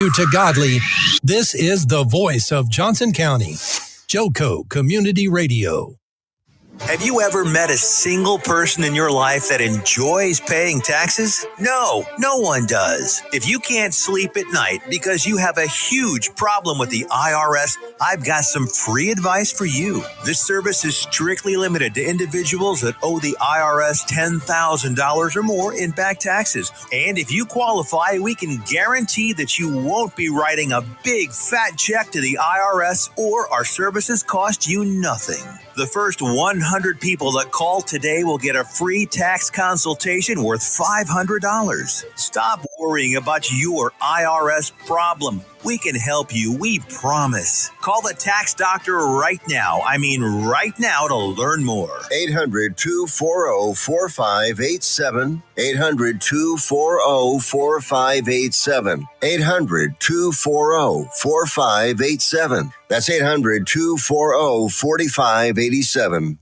To Godly, this is the voice of Johnson County, Joco Community Radio. Have you ever met a single person in your life that enjoys paying taxes? No one does. If you can't sleep at night because you have a huge problem with the IRS, I've got some free advice for you. This service is strictly limited to individuals that owe the IRS $10,000 or more in back taxes. And if you qualify, we can guarantee that you won't be writing a big fat check to the IRS, or our services cost you nothing. The first 100 people that call today will get a free tax consultation worth $500. Stop worrying about your IRS problem. We can help you, we promise. Call the tax doctor right now. I mean right now to learn more. 800-240-4587. 800-240-4587. 800-240-4587. That's 800-240-4587.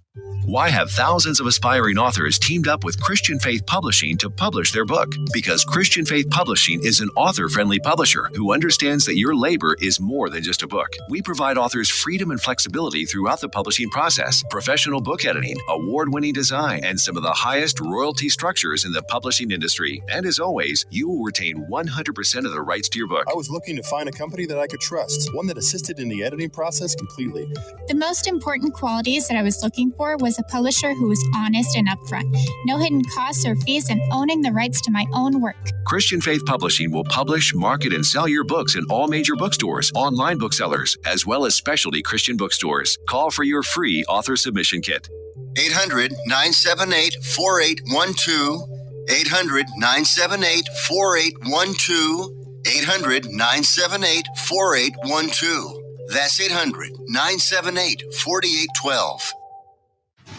Why have thousands of aspiring authors teamed up with Christian Faith Publishing to publish their book? Because Christian Faith Publishing is an author-friendly publisher who understands that your labor is more than just a book. We provide authors freedom and flexibility throughout the publishing process, professional book editing, award-winning design, and some of the highest royalty structures in the publishing industry. And as always, you will retain 100% of the rights to your book. I was looking to find a company that I could trust, one that assisted in the editing process completely. The most important qualities that I was looking for was a publisher who was honest and upfront, no hidden costs or fees, and owning the rights to my own work. Christian Faith Publishing will publish, market, and sell your books in all major bookstores, online booksellers, as well as specialty Christian bookstores. Call for your free author submission kit. 800-978-4812. 800-978-4812. 800-978-4812. That's 800-978-4812.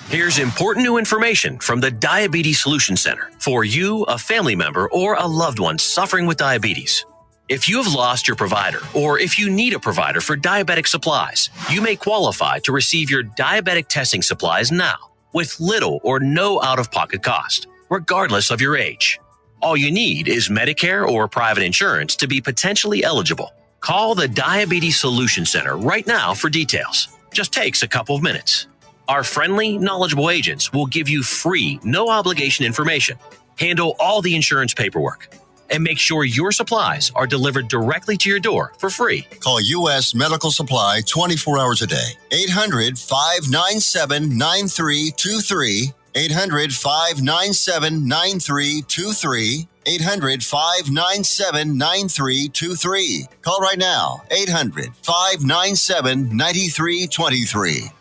Here's important new information from the Diabetes Solution Center for you, a family member, or a loved one suffering with diabetes. If you have lost your provider, or if you need a provider for diabetic supplies, you may qualify to receive your diabetic testing supplies now with little or no out-of-pocket cost, regardless of your age. All you need is Medicare or private insurance to be potentially eligible. Call the Diabetes Solution Center right now for details. Just takes a couple of minutes. Our friendly, knowledgeable agents will give you free, no-obligation information, handle all the insurance paperwork, and make sure your supplies are delivered directly to your door for free. Call U.S. Medical Supply 24 hours a day. 800-597-9323. 800-597-9323. 800-597-9323. Call right now. 800-597-9323.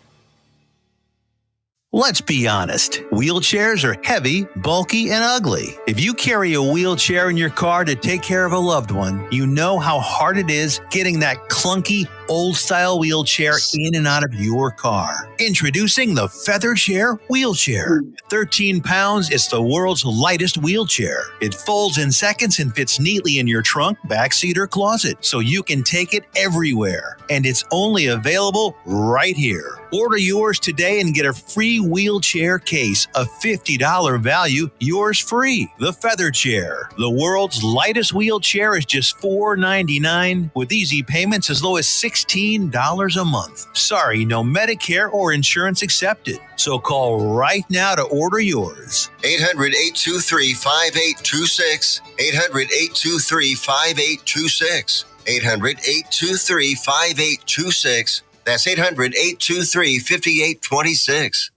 Let's be honest. Wheelchairs are heavy, bulky, and ugly. If you carry a wheelchair in your car to take care of a loved one, you know how hard it is getting that clunky, old-style wheelchair in and out of your car. Introducing the Feather Chair Wheelchair. 13 pounds, it's the world's lightest wheelchair. It folds in seconds and fits neatly in your trunk, backseat, or closet, so you can take it everywhere. And it's only available right here. Order yours today and get a free wheelchair case, a $50 value, yours free. The Feather Chair. The world's lightest wheelchair is just $4.99 with easy payments as low as $16 a month. Sorry, no Medicare or insurance accepted. So call right now to order yours. 800-823-5826. 800-823-5826. 800-823-5826. That's 800-823-5826.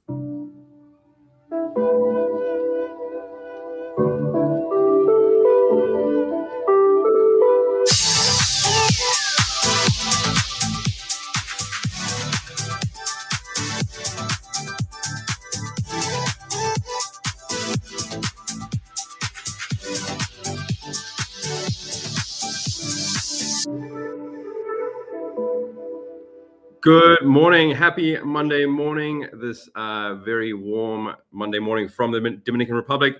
Good morning. Happy Monday morning. This very warm Monday morning from the Dominican Republic.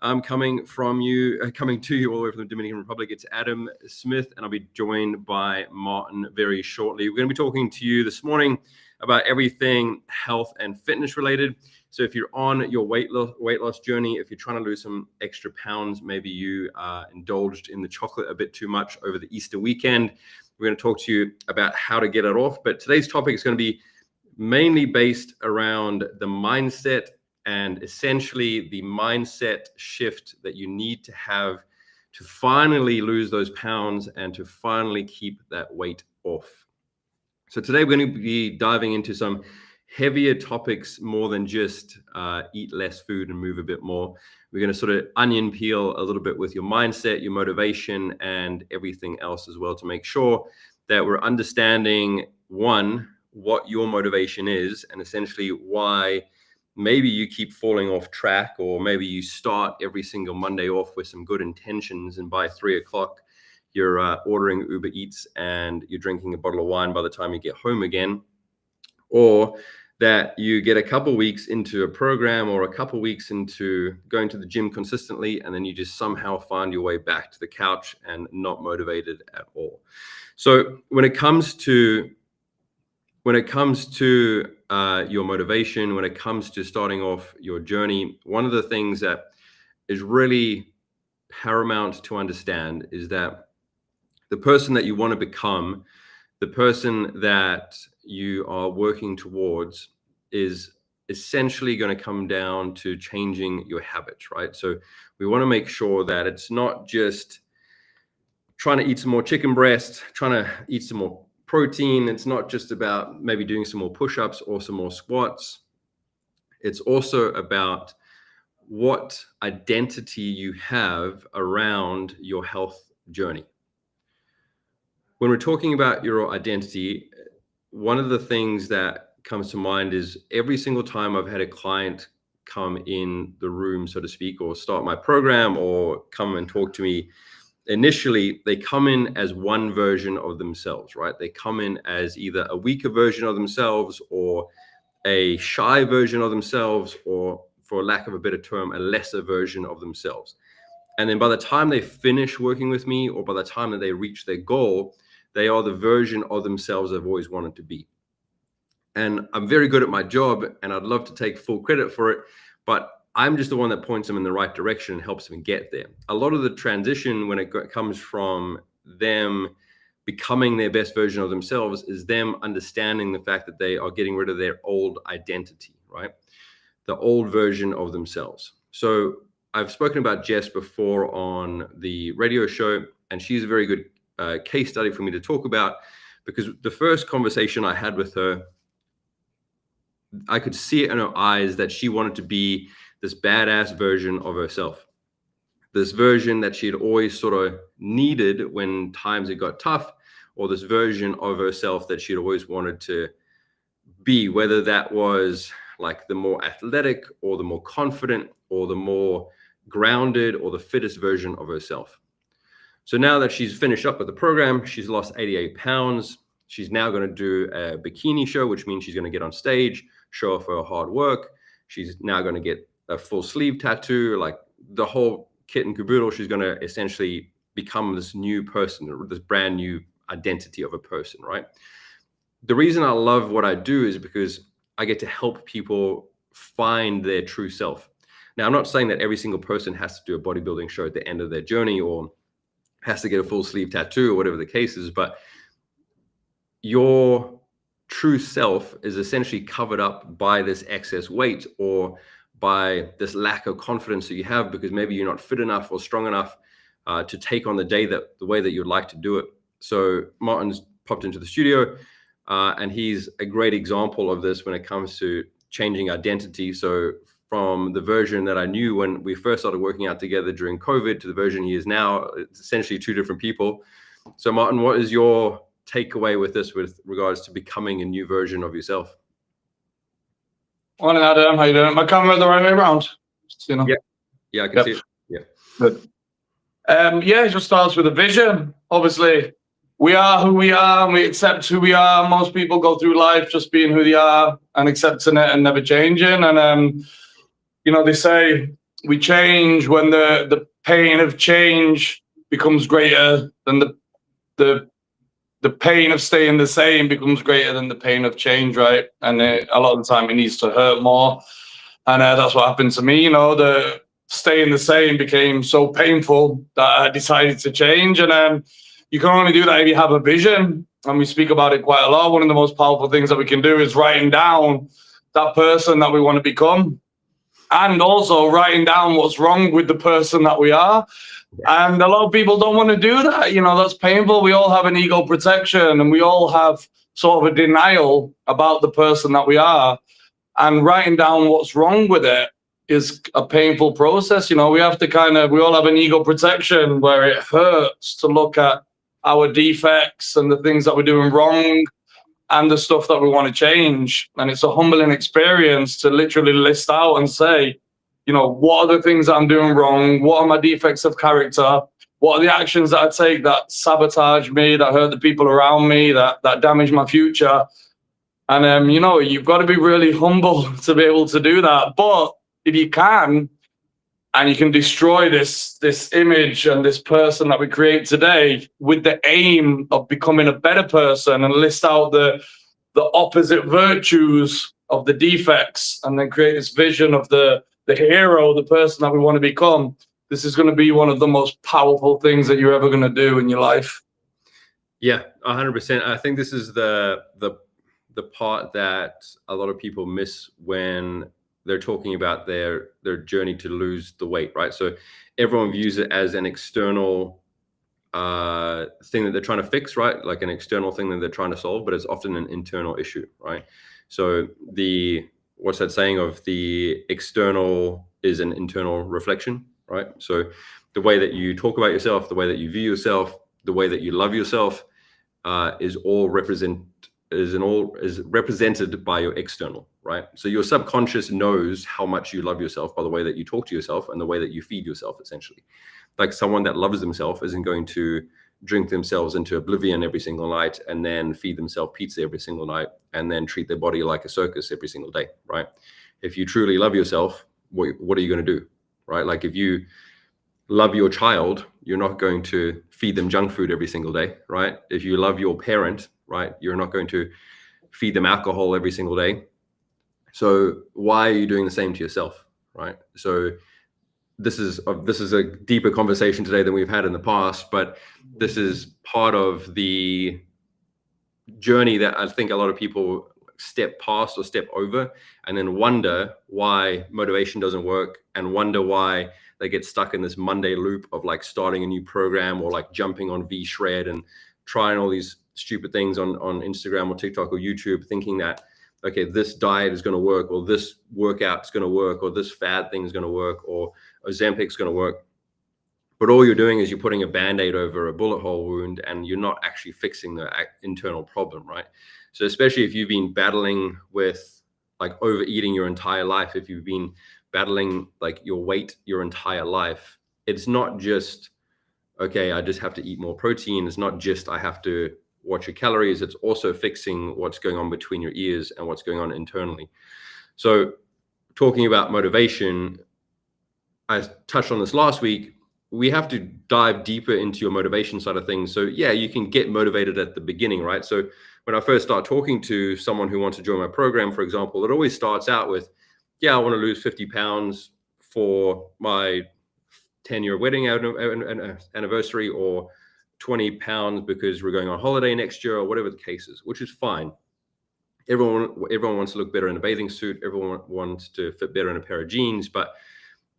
I'm coming to you all the way from the Dominican Republic. It's Adam Smith, and I'll be joined by Martin very shortly. We're going to be talking to you this morning about everything health and fitness related. So if you're on your weight loss journey, if you're trying to lose some extra pounds, maybe you indulged in the chocolate a bit too much over the Easter weekend, we're going to talk to you about how to get it off. But today's topic is going to be mainly based around the mindset and essentially the mindset shift that you need to have to finally lose those pounds and to finally keep that weight off. So today we're going to be diving into some heavier topics more than just eat less food and move a bit more. We're going to sort of onion peel a little bit with your mindset, your motivation, and everything else as well to make sure that we're understanding, one, what your motivation is and essentially why maybe you keep falling off track, or maybe you start every single Monday off with some good intentions, and by 3 o'clock, you're ordering Uber Eats and you're drinking a bottle of wine by the time you get home again. Or that you get a couple weeks into a program or a couple weeks into going to the gym consistently, and then you just somehow find your way back to the couch and not motivated at all. So when it comes to your motivation, when it comes to starting off your journey, one of the things that is really paramount to understand is that the person that you want to become, the person that you are working towards, is essentially going to come down to changing your habits, right? So we want to make sure that it's not just trying to eat some more chicken breast, trying to eat some more protein. It's not just about maybe doing some more push-ups or some more squats. It's also about what identity you have around your health journey. When we're talking about your identity, one of the things that comes to mind is every single time I've had a client come in the room, so to speak, or start my program or come and talk to me, initially, they come in as one version of themselves, right? They come in as either a weaker version of themselves or a shy version of themselves, or for lack of a better term, a lesser version of themselves. And then by the time they finish working with me, or by the time that they reach their goal, they are the version of themselves they've always wanted to be. And I'm very good at my job, and I'd love to take full credit for it, but I'm just the one that points them in the right direction and helps them get there. A lot of the transition when it comes from them becoming their best version of themselves is them understanding the fact that they are getting rid of their old identity, right? The old version of themselves. So I've spoken about Jess before on the radio show, and she's a very good case study for me to talk about, because the first conversation I had with her, I could see it in her eyes that she wanted to be this badass version of herself, this version that she had always sort of needed when times had got tough, or this version of herself that she'd always wanted to be, whether that was like the more athletic or the more confident or the more grounded or the fittest version of herself. So now that she's finished up with the program, she's lost 88 pounds. She's now going to do a bikini show, which means she's going to get on stage, show off her hard work. She's now going to get a full sleeve tattoo, like the whole kit and caboodle. She's going to essentially become this new person, this brand new identity of a person, right? The reason I love what I do is because I get to help people find their true self. Now, I'm not saying that every single person has to do a bodybuilding show at the end of their journey or has to get a full sleeve tattoo or whatever the case is, but your true self is essentially covered up by this excess weight or by this lack of confidence that you have because maybe you're not fit enough or strong enough to take on the way that you'd like to do it. So Martin's popped into the studio and he's a great example of this when it comes to changing identity. So from the version that I knew when we first started working out together during COVID to the version he is now, it's essentially two different people. So Martin, what is your takeaway with this with regards to becoming a new version of yourself? Morning, Adam. How you doing? My camera the right way around? You know? Yeah, I can see it. Yeah. Good. It just starts with a vision. Obviously, we are who we are and we accept who we are. Most people go through life just being who they are and accepting it and never changing. And, they say we change when the pain of change becomes greater than the pain of staying the same becomes greater than the pain of change, right? And a lot of the time it needs to hurt more. And that's what happened to me. You know, the staying the same became so painful that I decided to change. And you can only do that if you have a vision. And we speak about it quite a lot. One of the most powerful things that we can do is writing down that person that we want to become. And also writing down what's wrong with the person that we are. And a lot of people don't want to do that. You know, that's painful. We all have an ego protection and we all have sort of a denial about the person that we are. And writing down what's wrong with it is a painful process. You know, we have to we all have an ego protection where it hurts to look at our defects and the things that we're doing wrong and the stuff that we want to change. And it's a humbling experience to literally list out and say, you know, what are the things that I'm doing wrong? What are my defects of character? What are the actions that I take that sabotage me, that hurt the people around me, that damage my future? And, you know, you've got to be really humble to be able to do that. But if you can, and you can destroy this image and this person that we create today with the aim of becoming a better person and list out the opposite virtues of the defects and then create this vision of the hero, the person that we want to become, this is going to be one of the most powerful things that you're ever going to do in your life. Yeah, 100%. I think this is the part that a lot of people miss when they're talking about their journey to lose the weight, right? So everyone views it as an external thing that they're trying to fix, right? Like an external thing that they're trying to solve, but it's often an internal issue, right? So what's that saying of the external is an internal reflection, right? So the way that you talk about yourself, the way that you view yourself, the way that you love yourself is represented by your external, right? So your subconscious knows how much you love yourself by the way that you talk to yourself and the way that you feed yourself, essentially. Like someone that loves themselves isn't going to drink themselves into oblivion every single night and then feed themselves pizza every single night and then treat their body like a circus every single day, right? If you truly love yourself, what are you going to do, right? Like if you love your child, you're not going to feed them junk food every single day, right? If you love your parent, right, you're not going to feed them alcohol every single day. So why are you doing the same to yourself, right? So this is a deeper conversation today than we've had in the past, but this is part of the journey that I think a lot of people step past or step over and then wonder why motivation doesn't work and wonder why they get stuck in this Monday loop of like starting a new program or like jumping on V-Shred and trying all these stupid things on Instagram or TikTok or YouTube, thinking that, okay, this diet is going to work, or this workout is going to work, or this fad thing is going to work, or Ozempic is going to work. But all you're doing is you're putting a Band-Aid over a bullet hole wound and you're not actually fixing the internal problem, right? So especially if you've been battling with like overeating your entire life, if you've been battling like your weight your entire life, it's not just, okay, I just have to eat more protein. It's not just I have to watch your calories. It's also fixing what's going on between your ears and what's going on internally. So talking about motivation, I touched on this last week. We have to dive deeper into your motivation side of things. So yeah, you can get motivated at the beginning, right? So when I first start talking to someone who wants to join my program, for example, it always starts out with, yeah, I want to lose 50 pounds for my 10-year wedding anniversary, or 20 pounds because we're going on holiday next year, or whatever the case is, which is fine. Everyone wants to look better in a bathing suit. Everyone wants to fit better in a pair of jeans, but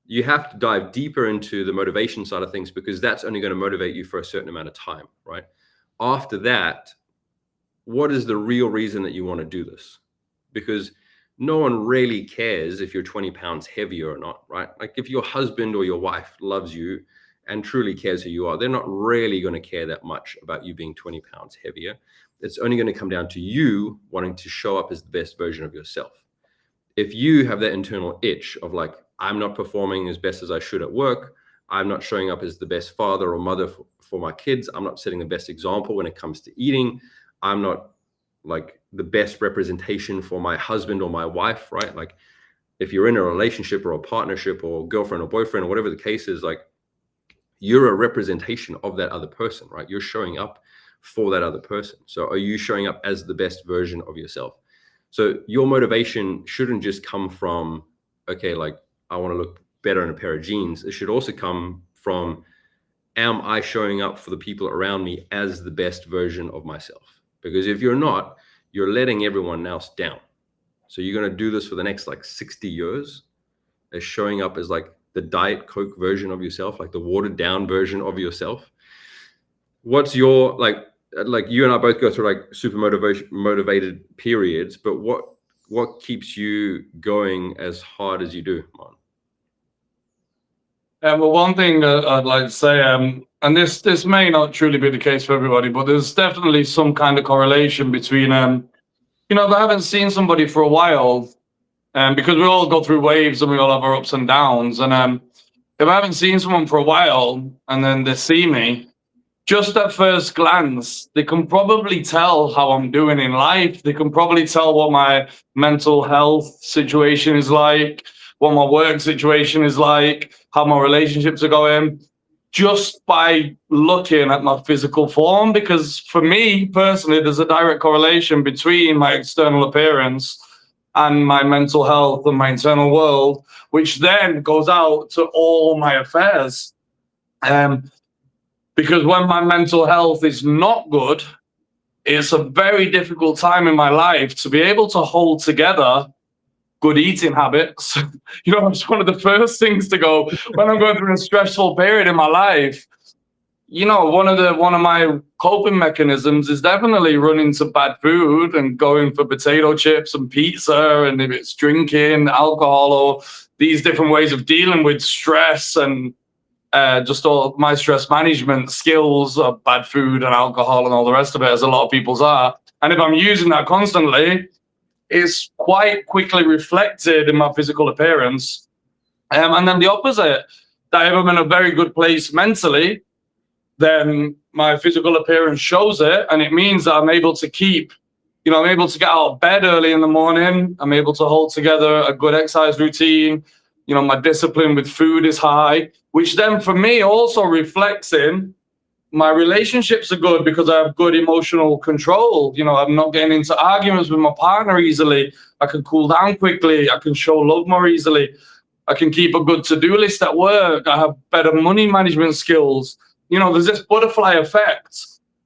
you have to dive deeper into the motivation side of things, because that's only going to motivate you for a certain amount of time, right? After that, what is the real reason that you want to do this? Because no one really cares if you're 20 pounds heavier or not, right? Like if your husband or your wife loves you and truly cares who you are, they're not really going to care that much about you being 20 pounds heavier. It's only going to come down to you wanting to show up as the best version of yourself. If you have that internal itch of like, I'm not performing as best as I should at work, I'm not showing up as the best father or mother for my kids, I'm not setting the best example when it comes to eating, I'm not like the best representation for my husband or my wife, right? Like if you're in a relationship or a partnership or girlfriend or boyfriend or whatever the case is, like, you're a representation of that other person, right? You're showing up for that other person. So are you showing up as the best version of yourself? So your motivation shouldn't just come from, okay, like, I want to look better in a pair of jeans. It should also come from, am I showing up for the people around me as the best version of myself? Because if you're not, you're letting everyone else down. So you're going to do this for the next like 60 years as showing up as like the Diet Coke version of yourself, like the watered down version of yourself. What's your, like you and I both go through like super motivated periods, but what keeps you going as hard as you do, Man? Well, one thing I'd like to say, and this may not truly be the case for everybody, but there's definitely some kind of correlation between, if I haven't seen somebody for a while, because we all go through waves and we all have our ups and downs, and if I haven't seen someone for a while and then they see me, just at first glance, they can probably tell how I'm doing in life. They can probably tell what my mental health situation is like, what my work situation is like, how my relationships are going, just by looking at my physical form. Because for me personally, there's a direct correlation between my external appearance and my mental health and my internal world, which then goes out to all my affairs. Because when my mental health is not good, it's a very difficult time in my life to be able to hold together good eating habits. It's one of the first things to go when I'm going through a stressful period in my life. One of my coping mechanisms is definitely running to bad food and going for potato chips and pizza, and if it's drinking, alcohol, or these different ways of dealing with stress and just all my stress management skills of bad food and alcohol and all the rest of it, as a lot of people's are. And if I'm using that constantly, it's quite quickly reflected in my physical appearance. And then the opposite, that if I'm in a very good place mentally, then my physical appearance shows it. And it means that I'm able to I'm able to get out of bed early in the morning. I'm able to hold together a good exercise routine. My discipline with food is high, which then for me also reflects in my relationships are good because I have good emotional control. I'm not getting into arguments with my partner easily. I can cool down quickly. I can show love more easily. I can keep a good to-do list at work. I have better money management skills. There's this butterfly effect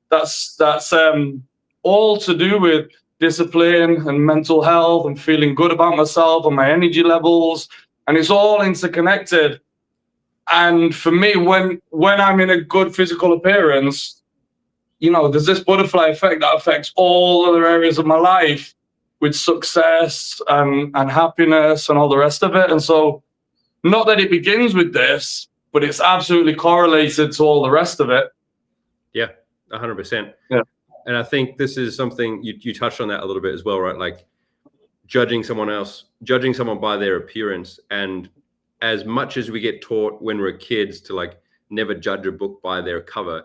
that's all to do with discipline and mental health and feeling good about myself and my energy levels. And it's all interconnected. And for me, when I'm in a good physical appearance, there's this butterfly effect that affects all other areas of my life with success and happiness and all the rest of it. And so, not that it begins with this, but it's absolutely correlated to all the rest of it. Yeah, 100%. Yeah. And I think this is something you touched on that a little bit as well, right? Like judging someone by their appearance. And as much as we get taught when we're kids to like never judge a book by their cover,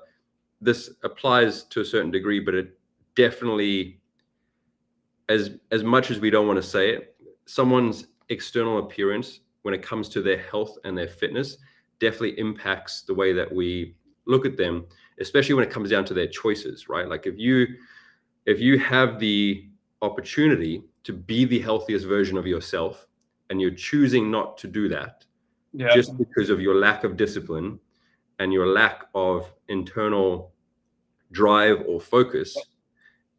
this applies to a certain degree, but it definitely, as much as we don't want to say it, someone's external appearance when it comes to their health and their fitness definitely impacts the way that we look at them, especially when it comes down to their choices, right? Like if you have the opportunity to be the healthiest version of yourself and you're choosing not to do that, just because of your lack of discipline and your lack of internal drive or focus,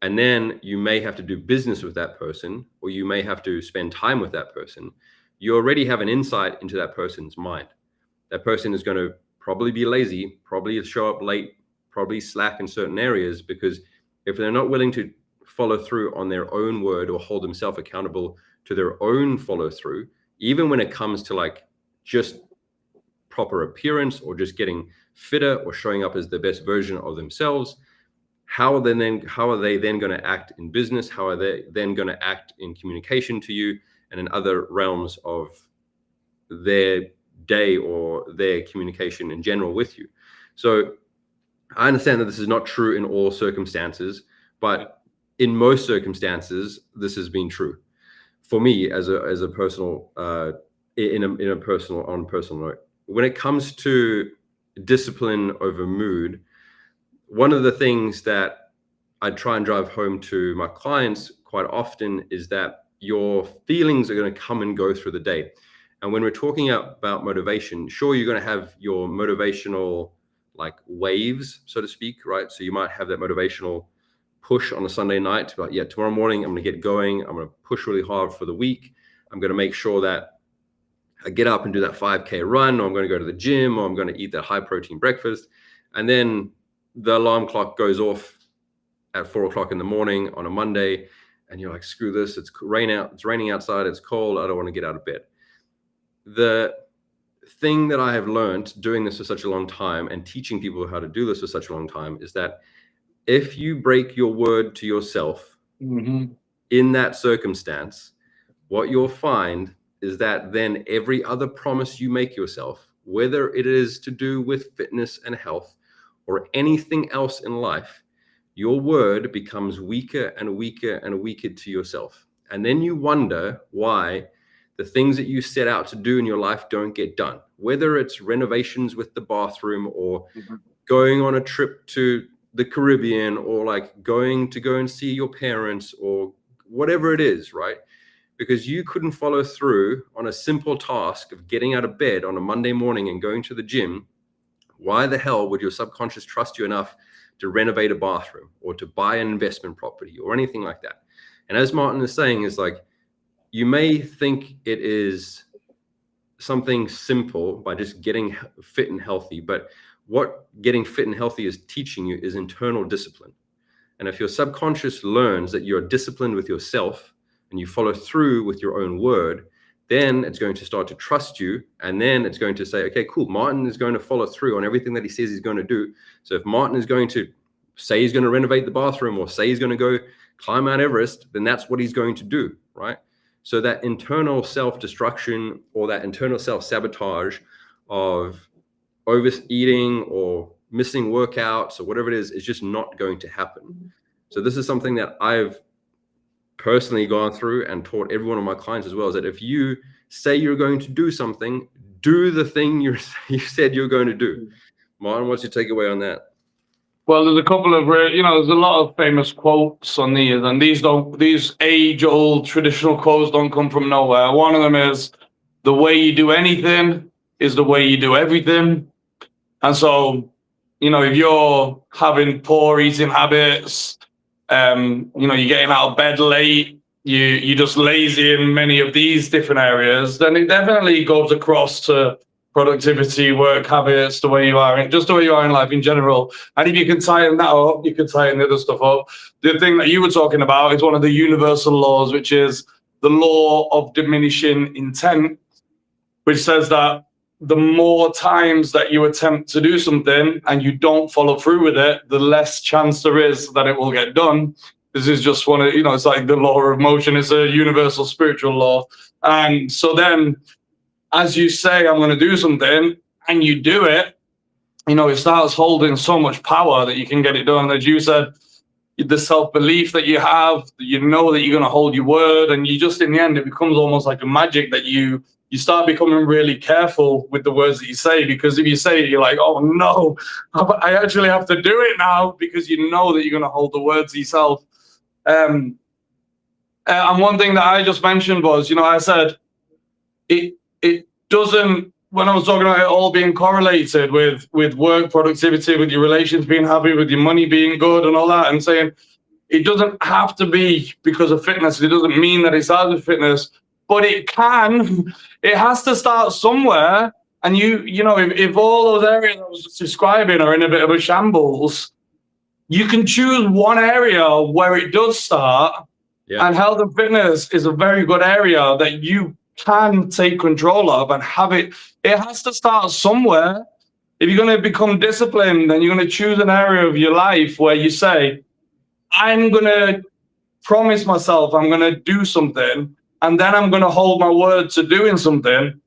and then you may have to do business with that person, or you may have to spend time with that person, you already have an insight into that person's mind. That person is going to probably be lazy, probably show up late, probably slack in certain areas, because if they're not willing to follow through on their own word or hold themselves accountable to their own follow through, even when it comes to like just proper appearance or just getting fitter or showing up as the best version of themselves, how are they then going to act in business? How are they then going to act in communication to you and in other realms of their day or their communication in general with you? So I understand that this is not true in all circumstances, but in most circumstances, this has been true. for me as a personal in a personal note, when it comes to discipline over mood, one of the things that I try and drive home to my clients quite often is that your feelings are going to come and go through the day. And when we're talking about motivation, sure, you're going to have your motivational like waves, so to speak, right? So you might have that motivational push on a Sunday night to be like, yeah, tomorrow morning I'm going to get going. I'm going to push really hard for the week. I'm going to make sure that I get up and do that 5K run, or I'm going to go to the gym, or I'm going to eat that high protein breakfast. And then the alarm clock goes off at 4 o'clock in the morning on a Monday, and you're like, screw this. It's raining outside. It's cold. I don't want to get out of bed. The thing that I have learned doing this for such a long time and teaching people how to do this for such a long time is that if you break your word to yourself in that circumstance, what you'll find is that then every other promise you make yourself, whether it is to do with fitness and health or anything else in life, your word becomes weaker and weaker and weaker to yourself. And then you wonder why the things that you set out to do in your life don't get done, whether it's renovations with the bathroom or going on a trip to the Caribbean or like going to go and see your parents or whatever it is, right? Because you couldn't follow through on a simple task of getting out of bed on a Monday morning and going to the gym. Why the hell would your subconscious trust you enough to renovate a bathroom or to buy an investment property or anything like that? And as Martin is saying, is like, you may think it is something simple by just getting fit and healthy, but what getting fit and healthy is teaching you is internal discipline. And if your subconscious learns that you're disciplined with yourself and you follow through with your own word, then it's going to start to trust you. And then it's going to say, okay, cool, Martin is going to follow through on everything that he says he's going to do. So if Martin is going to say he's going to renovate the bathroom or say he's going to go climb Mount Everest, then that's what he's going to do, right? So that internal self-destruction or that internal self-sabotage of overeating or missing workouts or whatever it is just not going to happen. So this is something that I've personally gone through and taught every one of my clients as well, is that if you say you're going to do something, do the thing you said you're going to do. Martin, what's your takeaway on that? Well, there's a couple of, there's a lot of famous quotes on these, and these age-old traditional quotes don't come from nowhere. One of them is, the way you do anything is the way you do everything. And so, if you're having poor eating habits, you're getting out of bed late, you're just lazy in many of these different areas, then it definitely goes across to productivity, work habits, the way you are in life in general. And if you can tighten that up, you can tighten the other stuff up. The thing that you were talking about is one of the universal laws, which is the law of diminishing intent, which says that the more times that you attempt to do something and you don't follow through with it, the less chance there is that it will get done. This is just one of, it's like the law of motion. It's a universal spiritual law. And so then, as you say, I'm going to do something, and you do it, it starts holding so much power that you can get it done. As you said, the self-belief that you have, that you know that you're going to hold your word, and you just, in the end, it becomes almost like a magic that you start becoming really careful with the words that you say, because if you say it, you're like, oh no, I actually have to do it now, because you know that you're going to hold the words yourself. And one thing that I just mentioned was, I said, it doesn't, when I was talking about it all being correlated with work productivity, with your relations being happy, with your money being good and all that, and saying it doesn't have to be because of fitness. It doesn't mean that it starts with fitness, but it can. It has to start somewhere. And if all those areas I was just describing are in a bit of a shambles, you can choose one area where it does start. Yeah. And health and fitness is a very good area that you can take control of and have it. It has to start somewhere. If you're going to become disciplined, then you're going to choose an area of your life where you say, I'm going to promise myself I'm going to do something, and then I'm going to hold my word to doing something.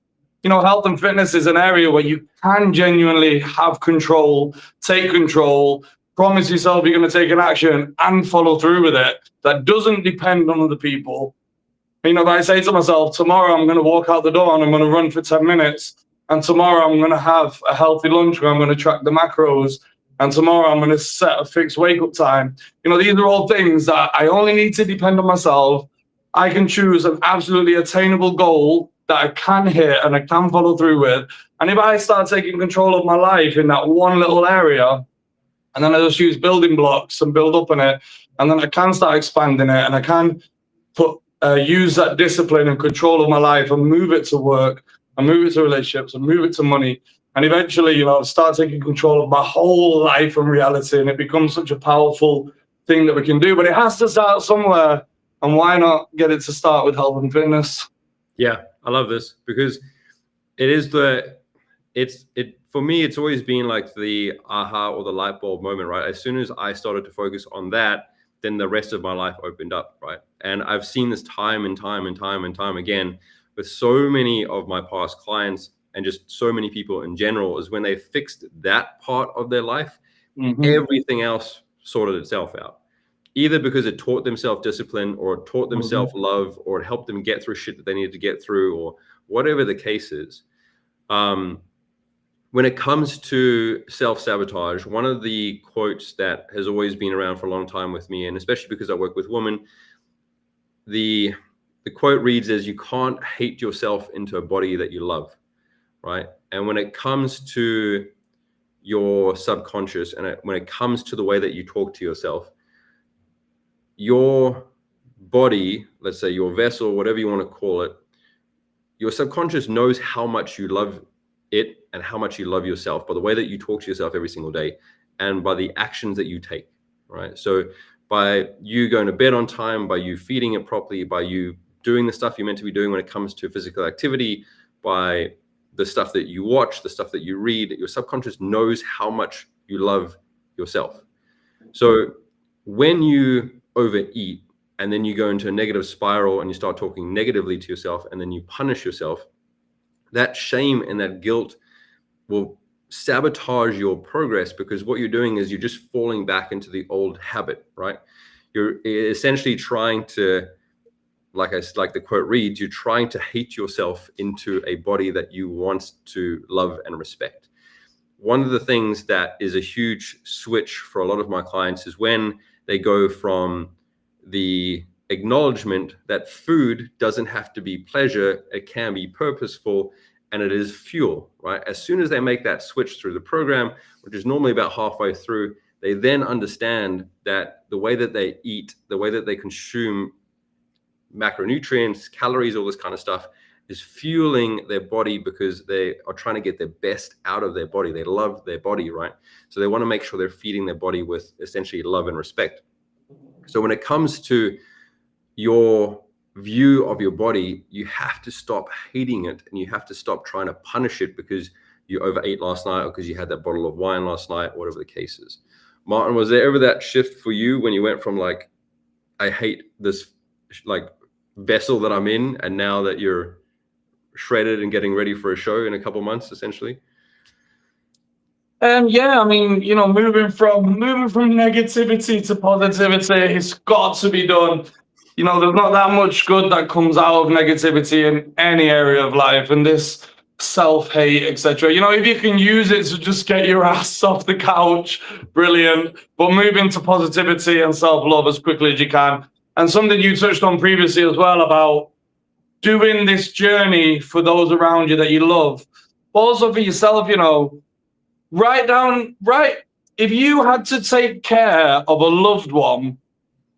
Health and fitness is an area where you can genuinely have control, take control, promise yourself you're going to take an action and follow through with it. That doesn't depend on other people. You know, if I say to myself, tomorrow I'm going to walk out the door and I'm going to run for 10 minutes, and tomorrow I'm going to have a healthy lunch where I'm going to track the macros, and tomorrow I'm going to set a fixed wake-up time. You know, these are all things that I only need to depend on myself. I can choose an absolutely attainable goal that I can hit and I can follow through with. And if I start taking control of my life in that one little area, and then I just use building blocks and build up on it, and then I can start expanding it, and I can use that discipline and control of my life and move it to work, and move it to relationships, and move it to money. And eventually, you know, start taking control of my whole life and reality, and it becomes such a powerful thing that we can do. But it has to start somewhere, and why not get it to start with health and fitness? Yeah, I love this, because for me, it's always been like the aha or the light bulb moment, right? As soon as I started to focus on that, then the rest of my life opened up, right? And I've seen this time and time again with so many of my past clients, and just so many people in general, is when they fixed that part of their life, everything else sorted itself out. Either because it taught them self-discipline, or it taught them self-love, or it helped them get through shit that they needed to get through, or whatever the case is. When it comes to self-sabotage, one of the quotes that has always been around for a long time with me, and especially because I work with women, the quote reads as, you can't hate yourself into a body that you love, right? And when it comes to your subconscious, and when it comes to the way that you talk to yourself, your body, let's say your vessel, whatever you want to call it, your subconscious knows how much you love it and how much you love yourself by the way that you talk to yourself every single day, and by the actions that you take, right? So by you going to bed on time, by you feeding it properly, by you doing the stuff you're meant to be doing when it comes to physical activity, by the stuff that you watch, the stuff that you read, your subconscious knows how much you love yourself. So when you overeat, and then you go into a negative spiral, and you start talking negatively to yourself, and then you punish yourself, that shame and that guilt will sabotage your progress, because what you're doing is you're just falling back into the old habit, right? You're essentially trying to, like the quote reads, you're trying to hate yourself into a body that you want to love and respect. One of the things that is a huge switch for a lot of my clients is when they go from the acknowledgement that food doesn't have to be pleasure, it can be purposeful, and it is fuel, right? As soon as they make that switch through the program, which is normally about halfway through, they then understand that the way that they eat, the way that they consume macronutrients, calories, all this kind of stuff, is fueling their body, because they are trying to get the best out of their body. They love their body, right? So they want to make sure they're feeding their body with essentially love and respect. So when it comes to your view of your body, you have to stop hating it, and you have to stop trying to punish it because you overate last night, or because you had that bottle of wine last night, whatever the case is. Martin, was there ever that shift for you when you went from like, I hate this like vessel that I'm in, and now that you're shredded and getting ready for a show in a couple months, essentially? Yeah, I mean, you know, moving from negativity to positivity, it's got to be done. You know, there's not that much good that comes out of negativity in any area of life, and this self-hate, etc. You know, if you can use it to just get your ass off the couch, brilliant. But move into positivity and self-love as quickly as you can. And something you touched on previously as well about doing this journey for those around you that you love, but also for yourself. You know, if you had to take care of a loved one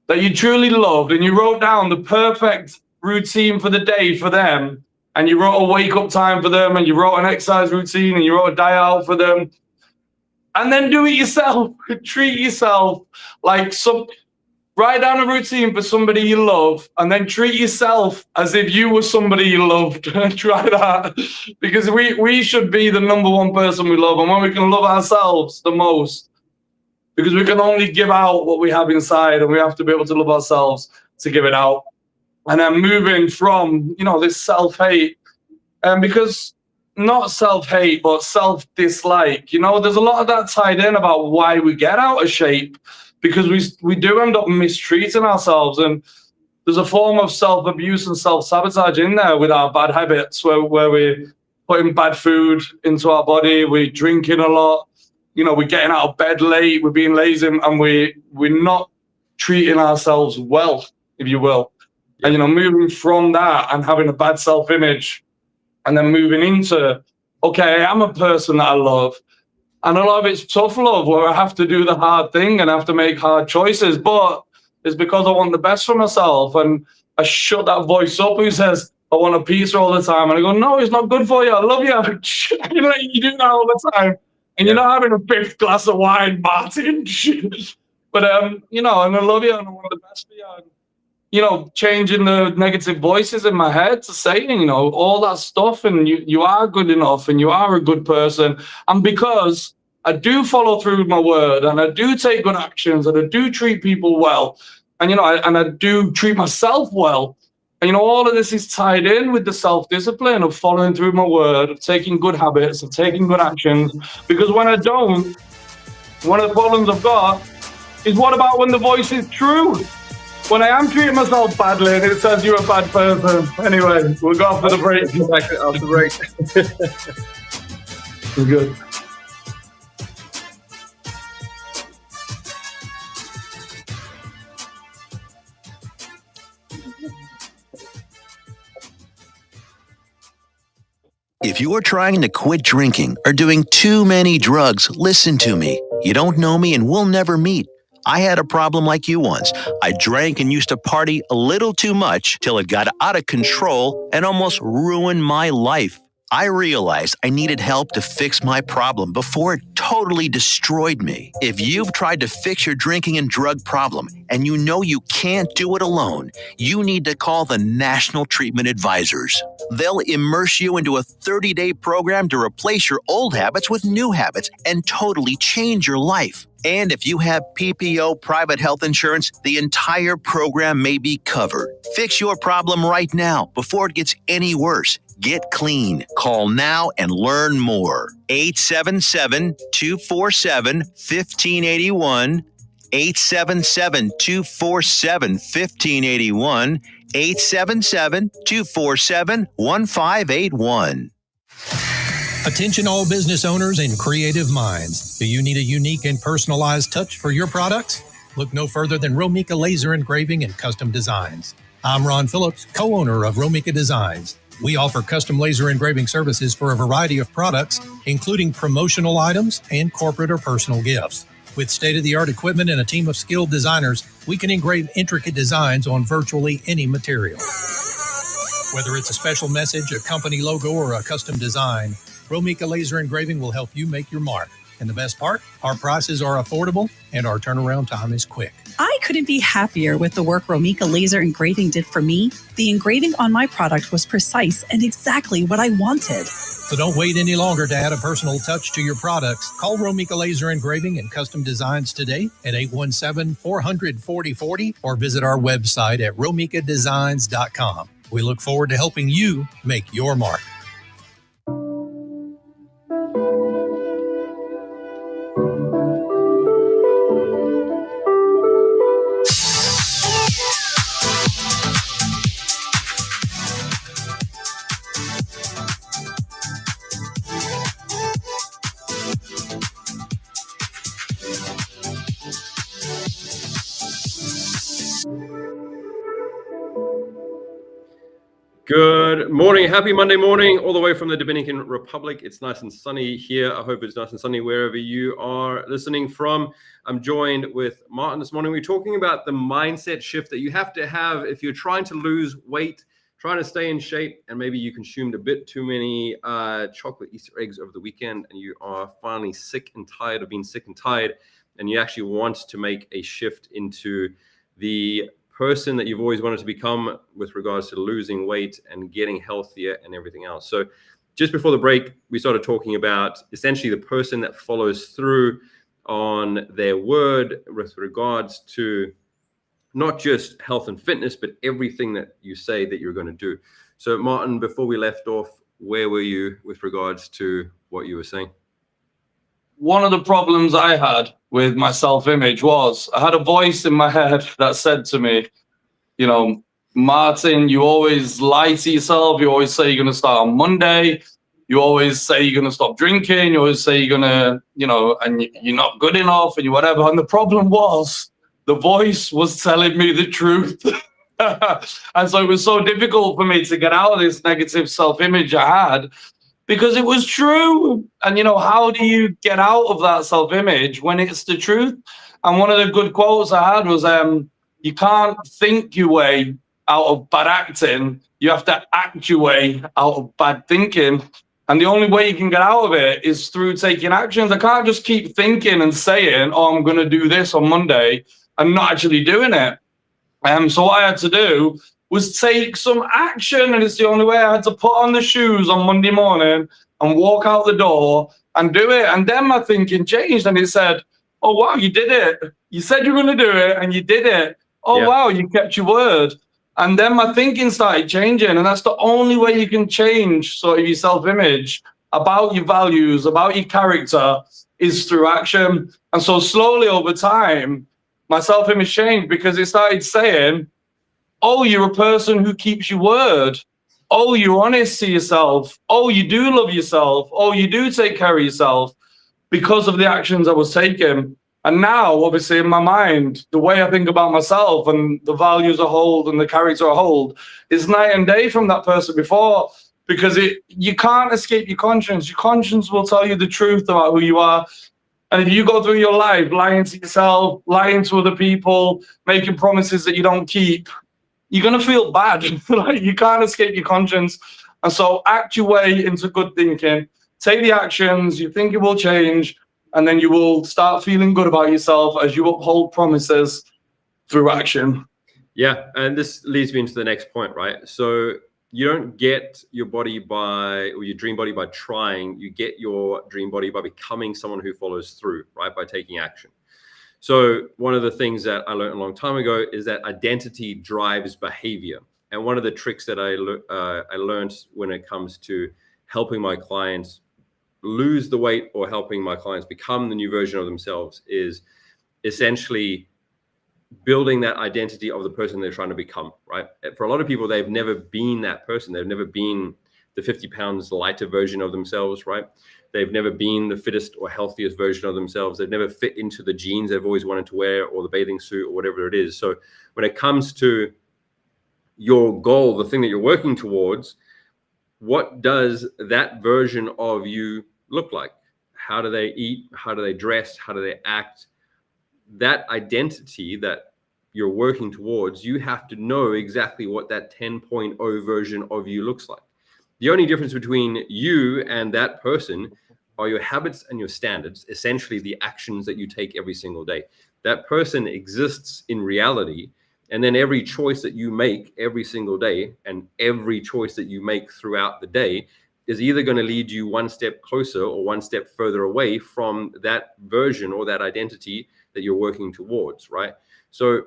that you truly loved, and you wrote down the perfect routine for the day for them, and you wrote a wake-up time for them, and you wrote an exercise routine, and you wrote a diet out for them, and then do it yourself, treat yourself like write down a routine for somebody you love, and then treat yourself as if you were somebody you loved. Try that, because we should be the number one person we love, and when we can love ourselves the most, because we can only give out what we have inside, and we have to be able to love ourselves to give it out. And then moving from, you know, this self-hate, and because not self-hate, but self-dislike, you know, there's a lot of that tied in about why we get out of shape, because we do end up mistreating ourselves. And there's a form of self-abuse and self-sabotage in there with our bad habits, where we're putting bad food into our body, we're drinking a lot, we're getting out of bed late, we're being lazy, and we're not treating ourselves well, if you will. And, moving from that and having a bad self-image, and then moving into, okay, I'm a person that I love. And a lot of it's tough love, where I have to do the hard thing and I have to make hard choices. But it's because I want the best for myself. And I shut that voice up who says, I want a pizza all the time. And I go, no, it's not good for you. I love you. You do that all the time. And you're not having a fifth glass of wine, Martin. But, and I love you and I want the best for you. And, changing the negative voices in my head to saying, all that stuff, and you are good enough and you are a good person. And because I do follow through with my word and I do take good actions and I do treat people well, and, I do treat myself well. And, all of this is tied in with the self-discipline of following through my word, of taking good habits, of taking good actions. Because when I don't, one of the problems I've got is, what about when the voice is true? When I am treating myself badly and it says you're a bad person. Anyway, we'll go after the break. After the break. We're good. If you're trying to quit drinking or doing too many drugs, listen to me. You don't know me and we'll never meet. I had a problem like you once. I drank and used to party a little too much till it got out of control and almost ruined my life. I realized I needed help to fix my problem before it totally destroyed me. If you've tried to fix your drinking and drug problem and you know you can't do it alone, you need to call the National Treatment Advisors. They'll immerse you into a 30-day program to replace your old habits with new habits and totally change your life. And if you have PPO private health insurance, the entire program may be covered. Fix your problem right now before it gets any worse. Get clean. Call now and learn more. 877-247-1581. 877-247-1581. 877-247-1581. Attention all business owners and creative minds. Do you need a unique and personalized touch for your products? Look no further than Romika Laser Engraving and Custom Designs. I'm Ron Phillips, co-owner of Romika Designs. We offer custom laser engraving services for a variety of products, including promotional items and corporate or personal gifts. With state-of-the-art equipment and a team of skilled designers, we can engrave intricate designs on virtually any material. Whether it's a special message, a company logo, or a custom design, Romika Laser Engraving will help you make your mark. And the best part, our prices are affordable and our turnaround time is quick. I couldn't be happier with the work Romika Laser Engraving did for me. The engraving on my product was precise and exactly what I wanted. So don't wait any longer to add a personal touch to your products. Call Romika Laser Engraving and Custom Designs today at 817-400-4040 or visit our website at romikadesigns.com. We look forward to helping you make your mark. Good morning. Happy Monday morning, all the way from the Dominican Republic. It's nice and sunny here. I hope it's nice and sunny wherever you are listening from. I'm joined with Martin this morning. We're talking about the mindset shift that you have to have if you're trying to lose weight, trying to stay in shape, and maybe you consumed a bit too many chocolate Easter eggs over the weekend, and you are finally sick and tired of being sick and tired, and you actually want to make a shift into the person that you've always wanted to become with regards to losing weight and getting healthier and everything else. So just before the break, we started talking about essentially the person that follows through on their word with regards to not just health and fitness, but everything that you say that you're going to do. So Martin, before we left off, where were you with regards to what you were saying? One of the problems I had with my self-image was I had a voice in my head that said to me, Martin, you always lie to yourself. You always say you're going to start on Monday. You always say you're going to stop drinking. You always say you're going to, and you're not good enough and you whatever. And the problem was the voice was telling me the truth. And so it was so difficult for me to get out of this negative self-image I had because it was true. And, how do you get out of that self-image when it's the truth? And one of the good quotes I had was, you can't think your way out of bad acting. You have to act your way out of bad thinking. And the only way you can get out of it is through taking actions. I can't just keep thinking and saying, oh, I'm going to do this on Monday and not actually doing it. So what I had to do was take some action. And it's the only way. I had to put on the shoes on Monday morning and walk out the door and do it. And then my thinking changed and it said, oh, wow, you did it. You said you were going to do it and you did it. Oh, yeah. Wow, you kept your word. And then my thinking started changing. And that's the only way you can change sort of your self-image about your values, about your character, is through action. And so slowly over time, my self-image changed because it started saying, oh, you're a person who keeps your word. Oh, you're honest to yourself. Oh, you do love yourself. Oh, you do take care of yourself because of the actions I was taking. And now, obviously, in my mind, the way I think about myself and the values I hold and the character I hold is night and day from that person before, because you can't escape your conscience. Your conscience will tell you the truth about who you are. And if you go through your life lying to yourself, lying to other people, making promises that you don't keep, you're going to feel bad. Like, you can't escape your conscience. And so act your way into good thinking. Take the actions. You think it will change. And then you will start feeling good about yourself as you uphold promises through action. Yeah, and this leads me into the next point, right? So you don't get your body or your dream body by trying. You get your dream body by becoming someone who follows through, right? By taking action. So one of the things that I learned a long time ago is that identity drives behavior. And one of the tricks that I learned when it comes to helping my clients lose the weight or helping my clients become the new version of themselves is essentially building that identity of the person they're trying to become, right? For a lot of people, they've never been that person. They've never been the 50 pounds lighter version of themselves, right? They've never been the fittest or healthiest version of themselves. They've never fit into the jeans they've always wanted to wear or the bathing suit or whatever it is. So when it comes to your goal, the thing that you're working towards, what does that version of you look like? How do they eat? How do they dress? How do they act? That identity that you're working towards, you have to know exactly what that 10.0 version of you looks like. The only difference between you and that person are your habits and your standards, essentially the actions that you take every single day. That person exists in reality. And then every choice that you make every single day and every choice that you make throughout the day is either going to lead you one step closer or one step further away from that version or that identity that you're working towards, right? So